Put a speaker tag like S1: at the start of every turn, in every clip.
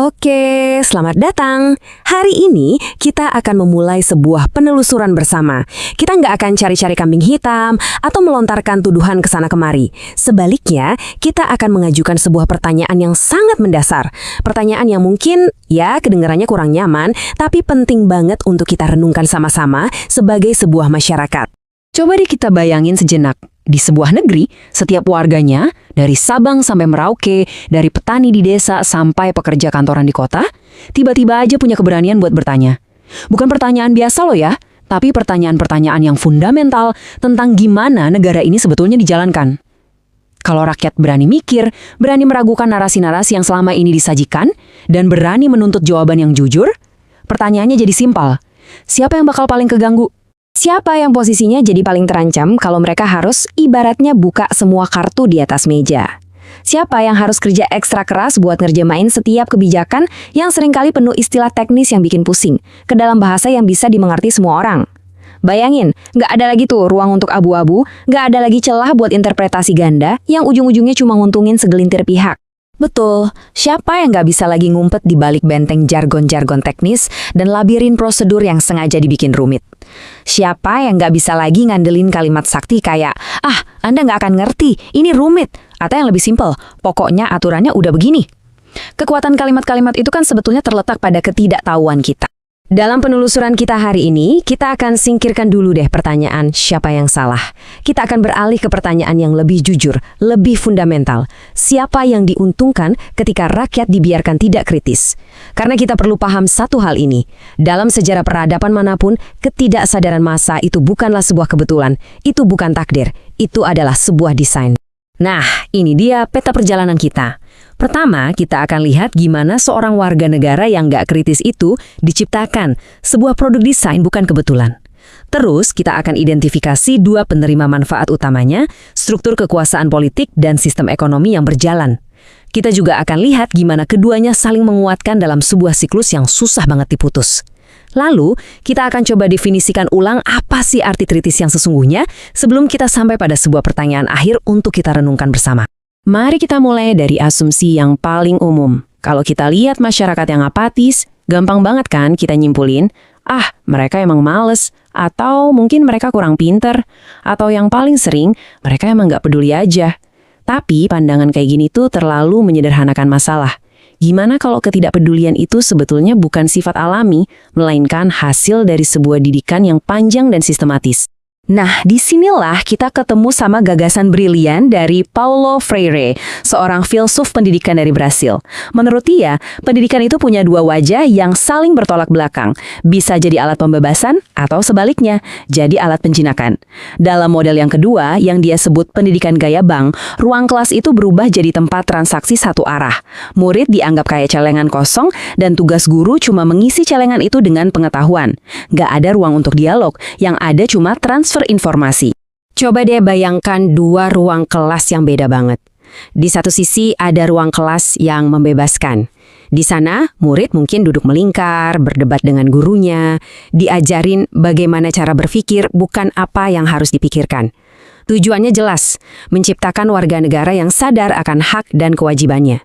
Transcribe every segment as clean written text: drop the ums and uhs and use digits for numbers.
S1: Oke, selamat datang. Hari ini kita akan memulai sebuah penelusuran bersama. Kita nggak akan cari-cari kambing hitam atau melontarkan tuduhan ke sana kemari. Sebaliknya, kita akan mengajukan sebuah pertanyaan yang sangat mendasar. Pertanyaan yang mungkin, ya kedengarannya kurang nyaman, tapi penting banget untuk kita renungkan sama-sama sebagai sebuah masyarakat. Coba deh kita bayangin sejenak. Di sebuah negeri, setiap warganya, dari Sabang sampai Merauke, dari petani di desa sampai pekerja kantoran di kota, tiba-tiba aja punya keberanian buat bertanya. Bukan pertanyaan biasa loh ya, tapi pertanyaan-pertanyaan yang fundamental tentang gimana negara ini sebetulnya dijalankan. Kalau rakyat berani mikir, berani meragukan narasi-narasi yang selama ini disajikan, dan berani menuntut jawaban yang jujur, pertanyaannya jadi simpel. Siapa yang bakal paling keganggu? Siapa yang posisinya jadi paling terancam kalau mereka harus ibaratnya buka semua kartu di atas meja? Siapa yang harus kerja ekstra keras buat ngerjemain setiap kebijakan yang seringkali penuh istilah teknis yang bikin pusing ke dalam bahasa yang bisa dimengerti semua orang? Bayangin, nggak ada lagi tuh ruang untuk abu-abu, nggak ada lagi celah buat interpretasi ganda yang ujung-ujungnya cuma nguntungin segelintir pihak. Betul, siapa yang nggak bisa lagi ngumpet di balik benteng jargon-jargon teknis dan labirin prosedur yang sengaja dibikin rumit? Siapa yang nggak bisa lagi ngandelin kalimat sakti kayak, Anda nggak akan ngerti, ini rumit, atau yang lebih simpel, pokoknya aturannya udah begini. Kekuatan kalimat-kalimat itu kan sebetulnya terletak pada ketidaktahuan kita. Dalam penelusuran kita hari ini, kita akan singkirkan dulu deh pertanyaan siapa yang salah. Kita akan beralih ke pertanyaan yang lebih jujur, lebih fundamental. Siapa yang diuntungkan ketika rakyat dibiarkan tidak kritis? Karena kita perlu paham satu hal ini. Dalam sejarah peradaban manapun, ketidaksadaran massa itu bukanlah sebuah kebetulan. Itu bukan takdir. Itu adalah sebuah desain. Nah, ini dia peta perjalanan kita. Pertama, kita akan lihat gimana seorang warga negara yang nggak kritis itu diciptakan. Sebuah produk desain bukan kebetulan. Terus, kita akan identifikasi dua penerima manfaat utamanya, struktur kekuasaan politik dan sistem ekonomi yang berjalan. Kita juga akan lihat gimana keduanya saling menguatkan dalam sebuah siklus yang susah banget diputus. Lalu, kita akan coba definisikan ulang apa sih arti kritis yang sesungguhnya sebelum kita sampai pada sebuah pertanyaan akhir untuk kita renungkan bersama. Mari kita mulai dari asumsi yang paling umum. Kalau kita lihat masyarakat yang apatis, gampang banget kan kita nyimpulin, mereka emang males, atau mungkin mereka kurang pinter, atau yang paling sering, mereka emang nggak peduli aja. Tapi pandangan kayak gini tuh terlalu menyederhanakan masalah. Gimana kalau ketidakpedulian itu sebetulnya bukan sifat alami, melainkan hasil dari sebuah didikan yang panjang dan sistematis? Nah, disinilah kita ketemu sama gagasan brilian dari Paulo Freire, seorang filsuf pendidikan dari Brasil. Menurut dia, pendidikan itu punya dua wajah yang saling bertolak belakang. Bisa jadi alat pembebasan atau sebaliknya, jadi alat penjinakan. Dalam model yang kedua, yang dia sebut pendidikan gaya bank, ruang kelas itu berubah jadi tempat transaksi satu arah. Murid dianggap kayak celengan kosong, dan tugas guru cuma mengisi celengan itu dengan pengetahuan. Nggak ada ruang untuk dialog, yang ada cuma transfer informasi. Coba deh bayangkan dua ruang kelas yang beda banget. Di satu sisi ada ruang kelas yang membebaskan. Di sana, murid mungkin duduk melingkar, berdebat dengan gurunya, diajarin bagaimana cara berpikir, bukan apa yang harus dipikirkan. Tujuannya jelas, menciptakan warga negara yang sadar akan hak dan kewajibannya.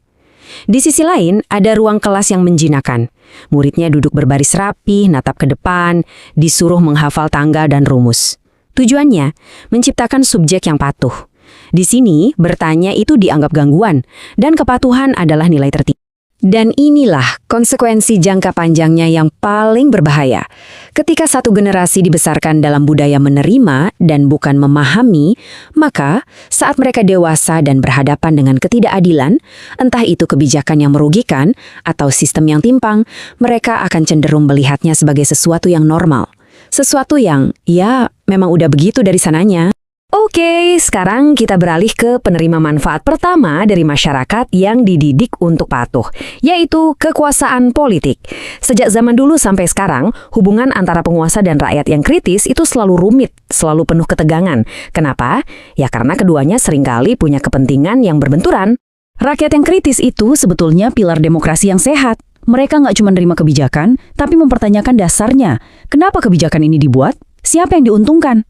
S1: Di sisi lain, ada ruang kelas yang menjinakkan. Muridnya duduk berbaris rapi, natap ke depan, disuruh menghafal tanggal dan rumus. Tujuannya, menciptakan subjek yang patuh. Di sini, bertanya itu dianggap gangguan, dan kepatuhan adalah nilai tertinggi. Dan inilah konsekuensi jangka panjangnya yang paling berbahaya. Ketika satu generasi dibesarkan dalam budaya menerima dan bukan memahami, maka saat mereka dewasa dan berhadapan dengan ketidakadilan, entah itu kebijakan yang merugikan atau sistem yang timpang, mereka akan cenderung melihatnya sebagai sesuatu yang normal. Sesuatu yang, ya, memang udah begitu dari sananya. Oke, sekarang kita beralih ke penerima manfaat pertama dari masyarakat yang dididik untuk patuh, yaitu kekuasaan politik. Sejak zaman dulu sampai sekarang, hubungan antara penguasa dan rakyat yang kritis itu selalu rumit, selalu penuh ketegangan. Kenapa? Ya karena keduanya seringkali punya kepentingan yang berbenturan. Rakyat yang kritis itu sebetulnya pilar demokrasi yang sehat. Mereka nggak cuma menerima kebijakan, tapi mempertanyakan dasarnya. Kenapa kebijakan ini dibuat? Siapa yang diuntungkan?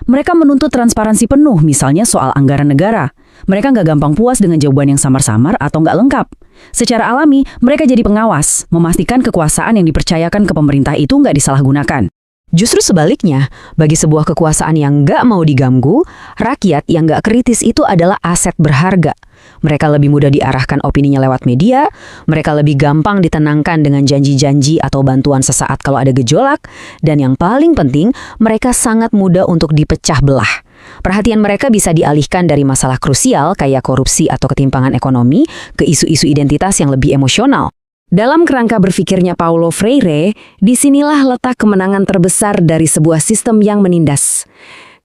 S1: Mereka menuntut transparansi penuh, misalnya soal anggaran negara.
S2: Mereka nggak gampang puas dengan jawaban yang samar-samar atau nggak lengkap. Secara alami, mereka jadi pengawas, memastikan kekuasaan yang dipercayakan ke pemerintah itu nggak disalahgunakan.
S1: Justru sebaliknya, bagi sebuah kekuasaan yang nggak mau diganggu, rakyat yang nggak kritis itu adalah aset berharga. Mereka lebih mudah diarahkan opininya lewat media, mereka lebih gampang ditenangkan dengan janji-janji atau bantuan sesaat kalau ada gejolak, dan yang paling penting, mereka sangat mudah untuk dipecah belah. Perhatian mereka bisa dialihkan dari masalah krusial kayak korupsi atau ketimpangan ekonomi ke isu-isu identitas yang lebih emosional. Dalam kerangka berpikirnya Paulo Freire, disinilah letak kemenangan terbesar dari sebuah sistem yang menindas.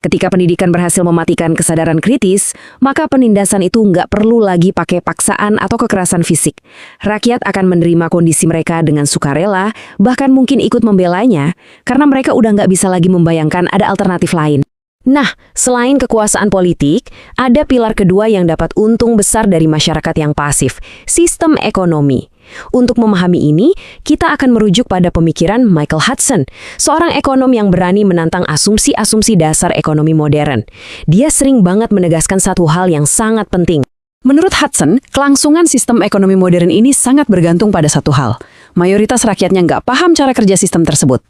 S1: Ketika pendidikan berhasil mematikan kesadaran kritis, maka penindasan itu nggak perlu lagi pakai paksaan atau kekerasan fisik. Rakyat akan menerima kondisi mereka dengan sukarela, bahkan mungkin ikut membelanya, karena mereka udah nggak bisa lagi membayangkan ada alternatif lain. Nah, selain kekuasaan politik, ada pilar kedua yang dapat untung besar dari masyarakat yang pasif, sistem ekonomi. Untuk memahami ini, kita akan merujuk pada pemikiran Michael Hudson, seorang ekonom yang berani menantang asumsi-asumsi dasar ekonomi modern. Dia sering banget menegaskan satu hal yang sangat penting. Menurut Hudson, kelangsungan sistem ekonomi modern ini sangat bergantung pada satu hal. Mayoritas rakyatnya nggak paham cara kerja sistem tersebut.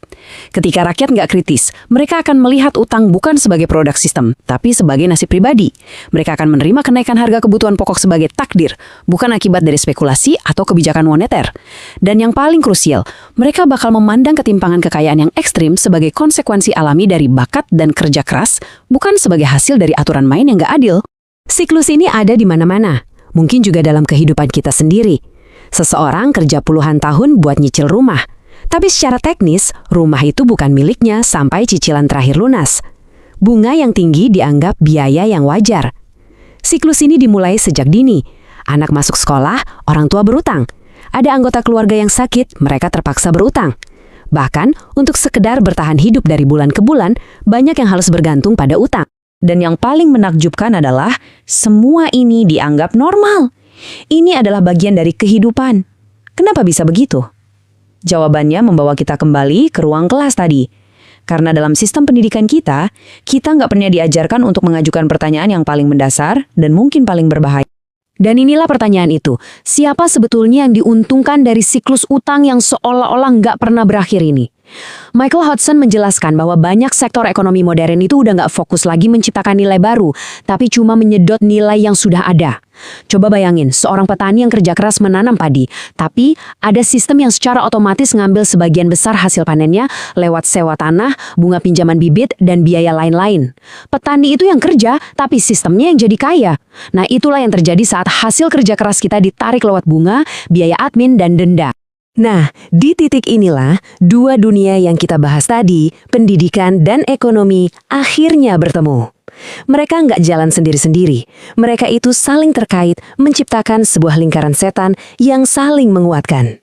S1: Ketika rakyat nggak kritis, mereka akan melihat utang bukan sebagai produk sistem, tapi sebagai nasib pribadi. Mereka akan menerima kenaikan harga kebutuhan pokok sebagai takdir, bukan akibat dari spekulasi atau kebijakan moneter. Dan yang paling krusial, mereka bakal memandang ketimpangan kekayaan yang ekstrim sebagai konsekuensi alami dari bakat dan kerja keras, bukan sebagai hasil dari aturan main yang nggak adil. Siklus ini ada di mana-mana, mungkin juga dalam kehidupan kita sendiri. Seseorang kerja puluhan tahun buat nyicil rumah, tapi secara teknis, rumah itu bukan miliknya sampai cicilan terakhir lunas. Bunga yang tinggi dianggap biaya yang wajar. Siklus ini dimulai sejak dini. Anak masuk sekolah, orang tua berutang. Ada anggota keluarga yang sakit, mereka terpaksa berutang. Bahkan, untuk sekedar bertahan hidup dari bulan ke bulan, banyak yang harus bergantung pada utang. Dan yang paling menakjubkan adalah semua ini dianggap normal. Ini adalah bagian dari kehidupan. Kenapa bisa begitu? Jawabannya membawa kita kembali ke ruang kelas tadi. Karena dalam sistem pendidikan kita nggak pernah diajarkan untuk mengajukan pertanyaan yang paling mendasar dan mungkin paling berbahaya. Dan inilah pertanyaan itu, siapa sebetulnya yang diuntungkan dari siklus utang yang seolah-olah nggak pernah berakhir ini? Michael Hudson menjelaskan bahwa banyak sektor ekonomi modern itu udah nggak fokus lagi menciptakan nilai baru, tapi cuma menyedot nilai yang sudah ada. Coba bayangin, seorang petani yang kerja keras menanam padi, tapi ada sistem yang secara otomatis ngambil sebagian besar hasil panennya lewat sewa tanah, bunga pinjaman bibit, dan biaya lain-lain. Petani itu yang kerja, tapi sistemnya yang jadi kaya. Nah, itulah yang terjadi saat hasil kerja keras kita ditarik lewat bunga, biaya admin, dan denda. Nah, di titik inilah dua dunia yang kita bahas tadi, pendidikan dan ekonomi, akhirnya bertemu. Mereka nggak jalan sendiri-sendiri. Mereka itu saling terkait, menciptakan sebuah lingkaran setan yang saling menguatkan.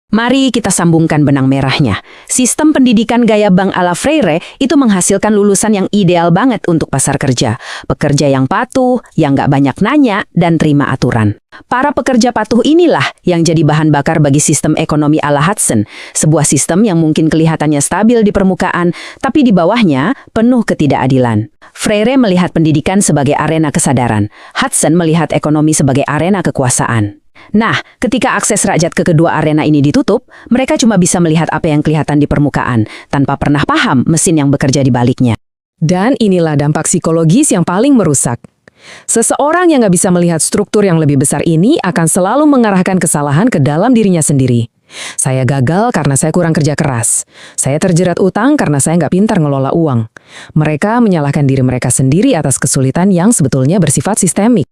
S1: Mari kita sambungkan benang merahnya. Sistem pendidikan gaya Bank ala Freire itu menghasilkan lulusan yang ideal banget untuk pasar kerja. Pekerja yang patuh, yang nggak banyak nanya, dan terima aturan. Para pekerja patuh inilah yang jadi bahan bakar bagi sistem ekonomi ala Hudson. Sebuah sistem yang mungkin kelihatannya stabil di permukaan, tapi di bawahnya penuh ketidakadilan. Freire melihat pendidikan sebagai arena kesadaran. Hudson melihat ekonomi sebagai arena kekuasaan. Nah, ketika akses rakyat ke kedua arena ini ditutup, mereka cuma bisa melihat apa yang kelihatan di permukaan, tanpa pernah paham mesin yang bekerja di baliknya. Dan inilah dampak psikologis yang paling merusak. Seseorang yang nggak bisa melihat struktur yang lebih besar ini akan selalu mengarahkan kesalahan ke dalam dirinya sendiri. Saya gagal karena saya kurang kerja keras. Saya terjerat utang karena saya nggak pintar ngelola uang. Mereka menyalahkan diri mereka sendiri atas kesulitan yang sebetulnya bersifat sistemik.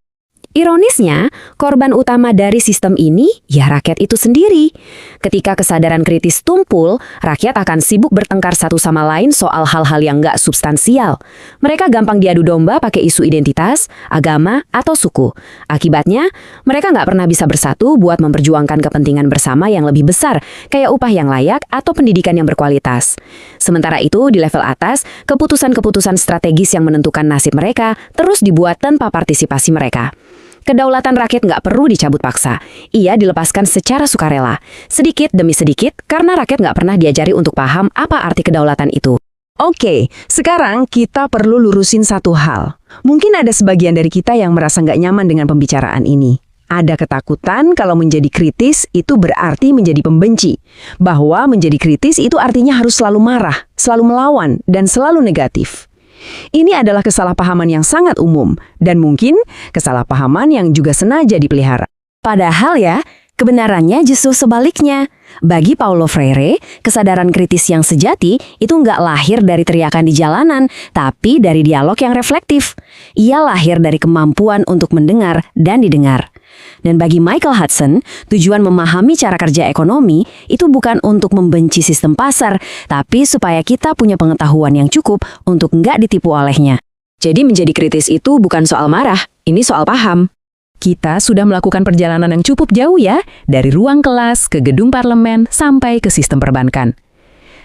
S1: Ironisnya, korban utama dari sistem ini ya rakyat itu sendiri. Ketika kesadaran kritis tumpul, rakyat akan sibuk bertengkar satu sama lain soal hal-hal yang nggak substansial. Mereka gampang diadu domba pakai isu identitas, agama, atau suku. Akibatnya, mereka nggak pernah bisa bersatu buat memperjuangkan kepentingan bersama yang lebih besar, kayak upah yang layak atau pendidikan yang berkualitas. Sementara itu, di level atas, keputusan-keputusan strategis yang menentukan nasib mereka terus dibuat tanpa partisipasi mereka. Kedaulatan rakyat nggak perlu dicabut paksa. Ia dilepaskan secara sukarela. Sedikit demi sedikit, karena rakyat nggak pernah diajari untuk paham apa arti kedaulatan itu. Oke, sekarang kita perlu lurusin satu hal. Mungkin ada sebagian dari kita yang merasa nggak nyaman dengan pembicaraan ini. Ada ketakutan kalau menjadi kritis itu berarti menjadi pembenci. Bahwa menjadi kritis itu artinya harus selalu marah, selalu melawan, dan selalu negatif. Ini adalah kesalahpahaman yang sangat umum, dan mungkin kesalahpahaman yang juga sengaja dipelihara. Padahal ya, kebenarannya justru sebaliknya. Bagi Paulo Freire, kesadaran kritis yang sejati itu nggak lahir dari teriakan di jalanan, tapi dari dialog yang reflektif. Ia lahir dari kemampuan untuk mendengar dan didengar. Dan bagi Michael Hudson, tujuan memahami cara kerja ekonomi itu bukan untuk membenci sistem pasar, tapi supaya kita punya pengetahuan yang cukup untuk nggak ditipu olehnya. Jadi menjadi kritis itu bukan soal marah, ini soal paham. Kita sudah melakukan perjalanan yang cukup jauh ya, dari ruang kelas ke gedung parlemen sampai ke sistem perbankan.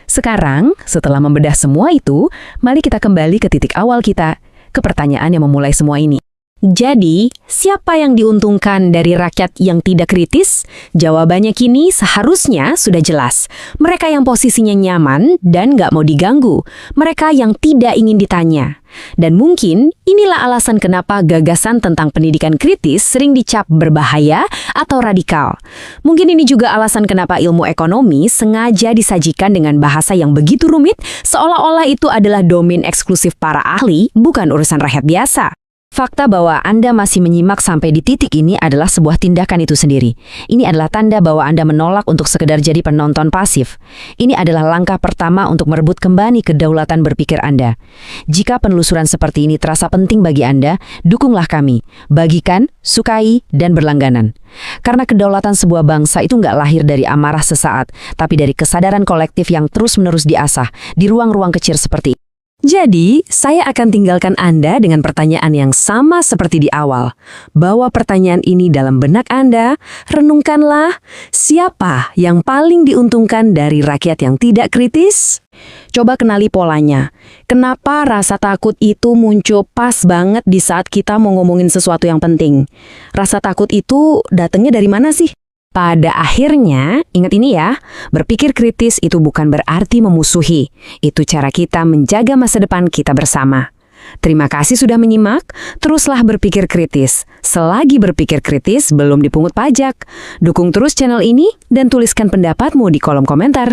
S1: Sekarang, setelah membedah semua itu, mari kita kembali ke titik awal kita, ke pertanyaan yang memulai semua ini. Jadi, siapa yang diuntungkan dari rakyat yang tidak kritis? Jawabannya kini seharusnya sudah jelas. Mereka yang posisinya nyaman dan nggak mau diganggu. Mereka yang tidak ingin ditanya. Dan mungkin inilah alasan kenapa gagasan tentang pendidikan kritis sering dicap berbahaya atau radikal. Mungkin ini juga alasan kenapa ilmu ekonomi sengaja disajikan dengan bahasa yang begitu rumit, seolah-olah itu adalah domain eksklusif para ahli, bukan urusan rakyat biasa. Fakta bahwa Anda masih menyimak sampai di titik ini adalah sebuah tindakan itu sendiri. Ini adalah tanda bahwa Anda menolak untuk sekedar jadi penonton pasif. Ini adalah langkah pertama untuk merebut kembali kedaulatan berpikir Anda. Jika penelusuran seperti ini terasa penting bagi Anda, dukunglah kami. Bagikan, sukai, dan berlangganan. Karena kedaulatan sebuah bangsa itu nggak lahir dari amarah sesaat, tapi dari kesadaran kolektif yang terus-menerus diasah di ruang-ruang kecil seperti ini. Jadi, saya akan tinggalkan Anda dengan pertanyaan yang sama seperti di awal. Bawa pertanyaan ini dalam benak Anda, renungkanlah, siapa yang paling diuntungkan dari rakyat yang tidak kritis? Coba kenali polanya. Kenapa rasa takut itu muncul pas banget di saat kita mau ngomongin sesuatu yang penting? Rasa takut itu datangnya dari mana sih? Pada akhirnya, ingat ini ya, berpikir kritis itu bukan berarti memusuhi. Itu cara kita menjaga masa depan kita bersama. Terima kasih sudah menyimak, teruslah berpikir kritis. Selagi berpikir kritis, belum dipungut pajak. Dukung terus channel ini dan tuliskan pendapatmu di kolom komentar.